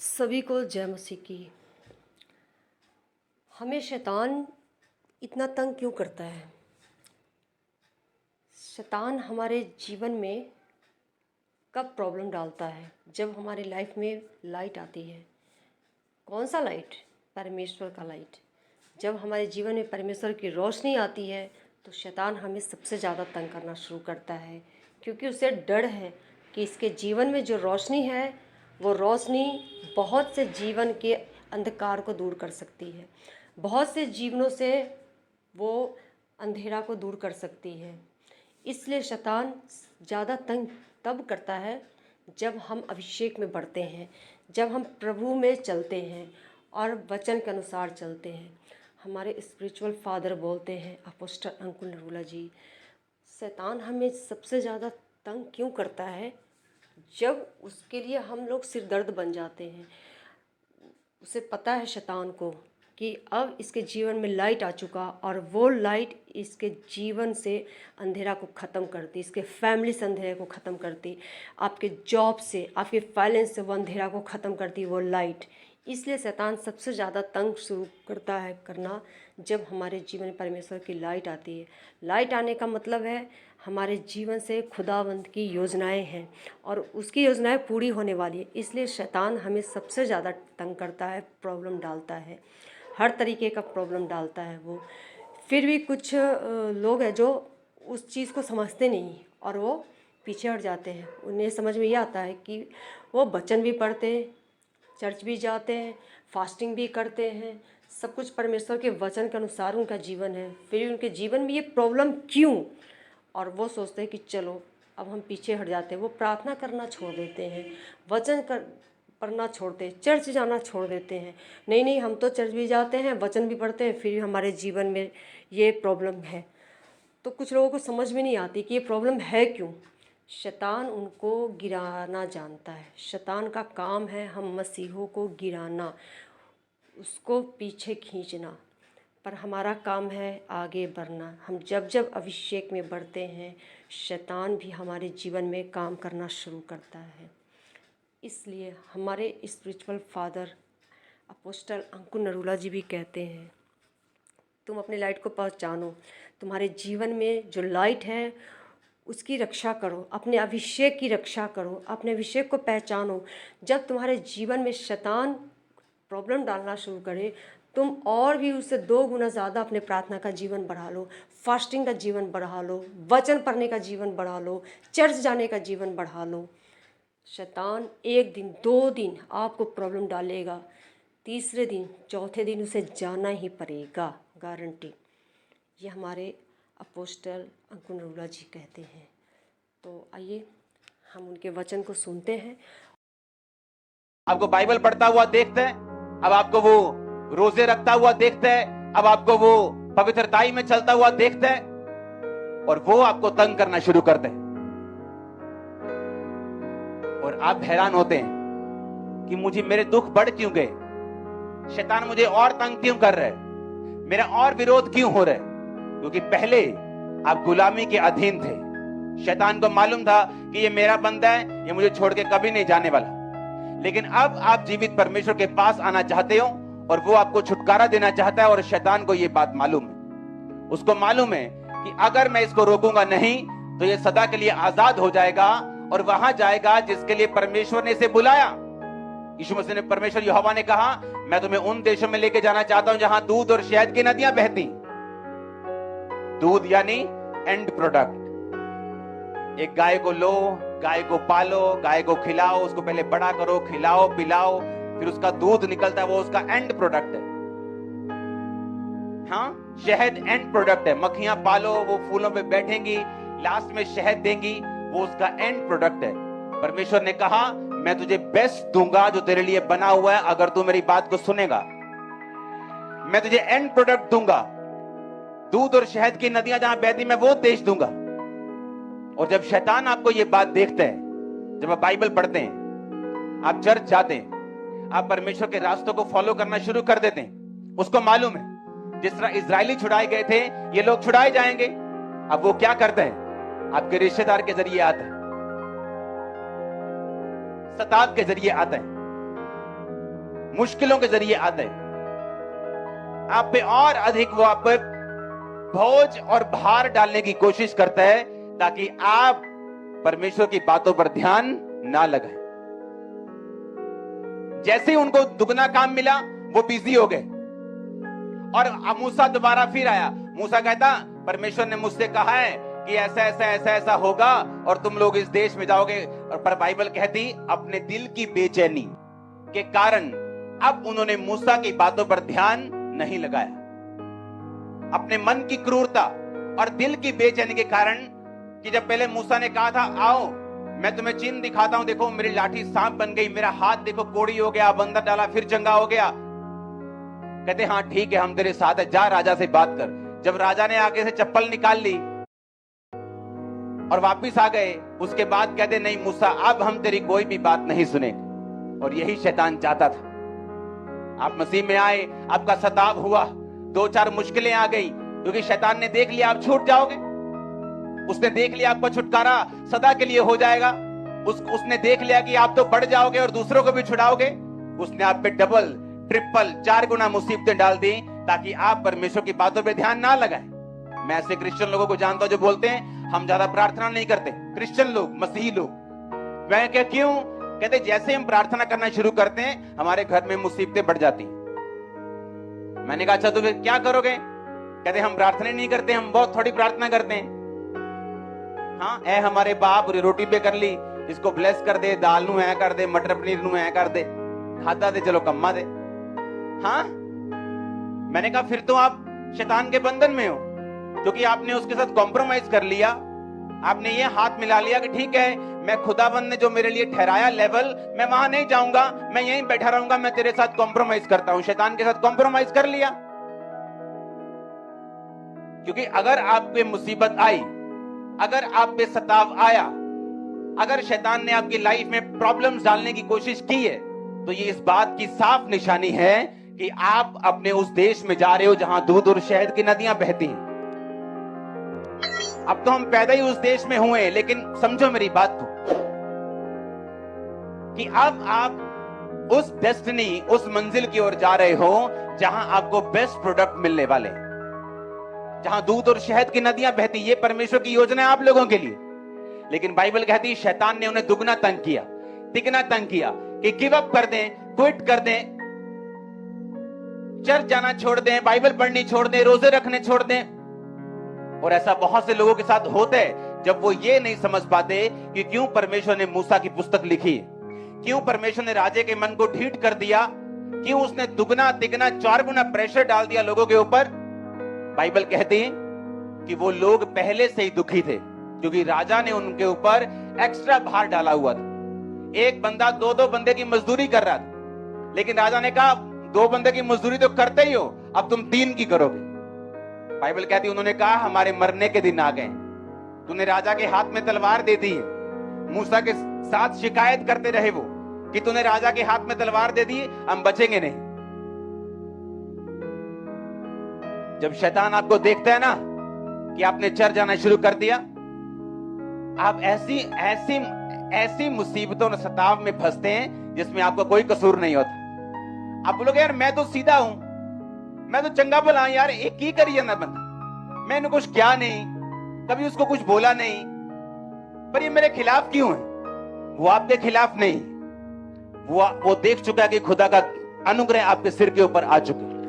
सभी को जय मसीह की। हमें शैतान इतना तंग क्यों करता है? शैतान हमारे जीवन में कब प्रॉब्लम डालता है? जब हमारे लाइफ में लाइट आती है। कौन सा लाइट? परमेश्वर का लाइट। जब हमारे जीवन में परमेश्वर की रोशनी आती है तो शैतान हमें सबसे ज़्यादा तंग करना शुरू करता है, क्योंकि उसे डर है कि इसके जीवन में जो रोशनी है वो रोशनी बहुत से जीवन के अंधकार को दूर कर सकती है, बहुत से जीवनों से वो अंधेरा को दूर कर सकती है। इसलिए शैतान ज़्यादा तंग तब करता है जब हम अभिषेक में बढ़ते हैं, जब हम प्रभु में चलते हैं और वचन के अनुसार चलते हैं। हमारे स्पिरिचुअल फादर बोलते हैं, अपोस्टल अंकुर नरूला जी, शैतान हमें सबसे ज़्यादा तंग क्यों करता है? जब उसके लिए हम लोग सिर दर्द बन जाते हैं। उसे पता है शैतान को कि अब इसके जीवन में लाइट आ चुका, और वो लाइट इसके जीवन से अंधेरा को ख़त्म करती, इसके फैमिली से अंधेरे को ख़त्म करती, आपके जॉब से, आपके फाइनेंस से वो अंधेरा को ख़त्म करती वो लाइट। इसलिए शैतान सबसे ज़्यादा तंग शुरू करता है करना जब हमारे जीवन में परमेश्वर की लाइट आती है। लाइट आने का मतलब है हमारे जीवन से खुदावंद की योजनाएं हैं और उसकी योजनाएं पूरी होने वाली है। इसलिए शैतान हमें सबसे ज़्यादा तंग करता है, प्रॉब्लम डालता है, हर तरीके का प्रॉब्लम डालता है वो। फिर भी कुछ लोग हैं जो उस चीज़ को समझते नहीं और वो पीछे हट जाते हैं। उन्हें समझ में ये आता है कि वो वचन भी पढ़ते हैं, चर्च भी जाते हैं, फास्टिंग भी करते हैं, सब कुछ परमेश्वर के वचन के अनुसार उनका जीवन है, फिर उनके जीवन में ये प्रॉब्लम क्यों? और वो सोचते हैं कि चलो अब हम पीछे हट जाते हैं। वो प्रार्थना करना छोड़ देते हैं, वचन पढ़ना छोड़ते हैं, चर्च जाना छोड़ देते हैं। नहीं नहीं, हम तो चर्च भी जाते हैं, वचन भी पढ़ते हैं, फिर भी हमारे जीवन में ये प्रॉब्लम है। तो कुछ लोगों को समझ में नहीं आती कि ये प्रॉब्लम है क्यों। शैतान उनको गिराना जानता है। शैतान का काम है हम मसीहों को गिराना, उसको पीछे खींचना, पर हमारा काम है आगे बढ़ना। हम जब जब अभिषेक में बढ़ते हैं, शैतान भी हमारे जीवन में काम करना शुरू करता है। इसलिए हमारे स्पिरिचुअल फादर अपोस्टल अंकुर नरूला जी भी कहते हैं, तुम अपने लाइट को पहचानो, तुम्हारे जीवन में जो लाइट है उसकी रक्षा करो, अपने अभिषेक की रक्षा करो, अपने अभिषेक को पहचानो। जब तुम्हारे जीवन में शैतान प्रॉब्लम डालना शुरू करे, तुम और भी उससे 2 गुना ज़्यादा अपने प्रार्थना का जीवन बढ़ा लो, फास्टिंग का जीवन बढ़ा लो, वचन पढ़ने का जीवन बढ़ा लो, चर्च जाने का जीवन बढ़ा लो। शैतान 1 दिन 2 दिन आपको प्रॉब्लम डालेगा, तीसरे दिन चौथे दिन उसे जाना ही पड़ेगा, गारंटी। ये हमारे अपोस्टल अंकुर नरूला जी कहते हैं। तो आइए हम उनके वचन को सुनते हैं। आपको बाइबल पढ़ता हुआ देखते हैं, अब आपको वो रोजे रखता हुआ देखते हैं, अब आपको वो पवित्रताई में चलता हुआ देखते हैं, और वो आपको तंग करना शुरू करते हैं। और आप हैरान होते हैं कि मुझे मेरे दुख बढ़ क्यों गए, शैतान मुझे और तंग क्यों कर रहा है, मेरा और विरोध क्यों हो रहा है। क्योंकि पहले आप गुलामी के अधीन थे। शैतान को मालूम था कि ये मेरा बंदा है, ये मुझे छोड़ के कभी नहीं जाने वाला। लेकिन अब आप जीवित परमेश्वर के पास आना चाहते हो और वो आपको छुटकारा देना चाहता है, और शैतान को ये बात मालूम है। उसको मालूम है कि अगर मैं इसको रोकूंगा नहीं तो ये सदा के लिए आजाद हो जाएगा और वहां जाएगा जिसके लिए परमेश्वर ने इसे बुलाया। यीशु मसीह ने, परमेश्वर यहोवा ने कहा, मैं तुम्हें उन देशों में लेके जाना चाहता हूं जहां दूध और शहद की नदियां बहती। दूध यानी एंड प्रोडक्ट। एक गाय को लो, गाय को पालो, गाय को खिलाओ, उसको पहले बड़ा करो, खिलाओ पिलाओ, फिर उसका दूध निकलता है, वो उसका एंड प्रोडक्ट है। हाँ, शहद एंड प्रोडक्ट है। मक्खियां पालो, वो फूलों पे बैठेंगी, लास्ट में शहद देंगी, वो उसका एंड प्रोडक्ट है। परमेश्वर ने कहा, मैं तुझे बेस्ट दूंगा जो तेरे लिए बना हुआ है, अगर तू मेरी बात को सुनेगा। मैं तुझे एंड प्रोडक्ट दूंगा, दूध और शहद की नदियां जहां बहती, मैं वो देश दूंगा। और जब शैतान आपको ये बात देखता है, जब आप बाइबल पढ़ते हैं, आप चर्च जाते हैं, आप परमेश्वर के रास्तों को फॉलो करना शुरू कर देते हैं, उसको मालूम है जिस तरह इजरायली छुड़ाए गए थे, ये लोग छुड़ाए जाएंगे। अब वो क्या करते हैं, आपके रिश्तेदार के जरिए आते हैं, सताव के जरिए आते हैं, मुश्किलों के जरिए आता है, आप पे और अधिक वो आप पे बोझ और भार डालने की कोशिश करता है ताकि आप परमेश्वर की बातों पर ध्यान ना लगाएं। जैसे ही उनको दुगना काम मिला वो बिजी हो गए और अब मूसा दोबारा फिर आया। मूसा कहता परमेश्वर ने मुझसे कहा है कि ऐसा ऐसा ऐसा ऐसा होगा और तुम लोग इस देश में जाओगे। और पर बाइबल कहती अपने दिल की बेचैनी के कारण अब उन्होंने मूसा की बातों पर ध्यान नहीं लगाया। अपने मन की क्रूरता और दिल की बेचैनी के कारण कि जब पहले मूसा ने कहा था आओ मैं तुम्हें चिन्ह दिखाता हूं, देखो मेरी लाठी सांप बन गई, मेरा हाथ देखो कोड़ी हो गया, बंदर डाला फिर चंगा हो गया। कहते हाँ ठीक है हम तेरे साथ है, जा राजा से बात कर। जब राजा ने आगे से चप्पल निकाल ली और वापिस आ गए, उसके बाद कहते नहीं मूसा अब हम तेरी कोई भी बात नहीं सुनेंगे। और यही शैतान चाहता था। आप मसीह में आए, आपका सताव हुआ, 2-4 मुश्किलें आ गई क्योंकि शैतान ने देख लिया आप छूट जाओगे। उसने देख लिया आपका छुटकारा सदा के लिए हो जाएगा। उसने देख लिया कि आप तो बढ़ जाओगे और दूसरों को भी छुड़ाओगे। उसने आप पे डबल ट्रिपल 4 गुना मुसीबतें डाल दी ताकि आप परमेश्वर की बातों पे ध्यान ना लगाएं। मैं ऐसे क्रिश्चियन लोगों को जानता हूं जो बोलते हैं हम ज्यादा प्रार्थना नहीं करते, क्रिश्चियन लोग, मसीही लोग। मैं क्या क्यों? कहते जैसे हम प्रार्थना करना शुरू करते हैं हमारे घर में मुसीबतें बढ़ जाती। मैंने कहा अच्छा तो फिर क्या करोगे? कहते हम प्रार्थना नहीं करते, हम बहुत थोड़ी प्रार्थना करते हैं। हाँ ऐ हमारे बाप रोटी पे कर ली, इसको ब्लेस कर दे, दाल नू ऐ कर दे, मटर पनीर नू ऐ कर दे, खाता दे चलो कम्मा दे। हाँ मैंने कहा फिर तो आप शैतान के बंधन में हो क्योंकि आपने उसके साथ कॉम्प्रोमाइज कर लिया। आपने ये हाथ मिला लिया कि ठीक है मैं खुदाबंद ने जो मेरे लिए ठहराया लेवल मैं वहां नहीं जाऊंगा, मैं यहीं बैठा रहूंगा, मैं तेरे साथ कॉम्प्रोमाइज करता हूं। शैतान के साथ कॉम्प्रोमाइज कर लिया। क्योंकि अगर आप पे मुसीबत आई, अगर आप पे सताव आया, अगर शैतान ने आपकी लाइफ में प्रॉब्लम्स डालने की कोशिश की है तो ये इस बात की साफ निशानी है कि आप अपने उस देश में जा रहे हो जहां दूध और शहद की नदियां बहती हैं। अब तो हम पैदा ही उस देश में हुए, लेकिन समझो मेरी बात को कि अब आप उस डेस्टिनी, उस मंजिल की ओर जा रहे हो जहां आपको बेस्ट प्रोडक्ट मिलने वाले, जहां दूध और शहद की नदियां बहती। ये परमेश्वर की योजना है आप लोगों के लिए। लेकिन बाइबल कहती है शैतान ने उन्हें दुगना तंग किया, तिगना तंग किया कि गिव अप कर दें, क्विट कर दें, चर्च जाना छोड़ दें, बाइबल पढ़नी छोड़ दें, रोजे रखने छोड़ दें। और ऐसा बहुत से लोगों के साथ होता है जब वो ये नहीं समझ पाते कि क्यों परमेश्वर ने मूसा की पुस्तक लिखी, क्यों परमेश्वर ने राजे के मन को ढीठ कर दिया, क्यों उसने दुगना तिगना 4 गुना प्रेशर डाल दिया लोगों के ऊपर। बाइबल कहती है कि वो लोग पहले से ही दुखी थे क्योंकि राजा ने उनके ऊपर एक्स्ट्रा भार डाला हुआ था। एक बंदा 2-2 बंदे की मजदूरी कर रहा था, लेकिन राजा ने कहा 2 बंदे की मजदूरी तो करते ही हो, अब तुम 3 की करोगे। बाइबल कहती उन्होंने कहा हमारे मरने के दिन आ गए, तूने राजा के हाथ में तलवार दे दी है। मूसा के साथ शिकायत करते रहे वो कि तूने राजा के हाथ में तलवार दे दी, हम बचेंगे नहीं। जब शैतान आपको देखता है ना कि आपने चर्च जाना शुरू कर दिया, आप ऐसी ऐसी ऐसी मुसीबतों और सताव में फंसते हैं जिसमें आपका कोई कसूर नहीं होता। आप बोलोगे यार मैं तो सीधा हूं, मैं तो चंगा भला यार, एक ही करिए ना बंदा, मैंने कुछ किया नहीं, कभी उसको कुछ बोला नहीं, पर ये मेरे खिलाफ क्यों है? वो आपके खिलाफ नहीं, वो देख चुका है कि खुदा का अनुग्रह आपके सिर के ऊपर आ चुका है।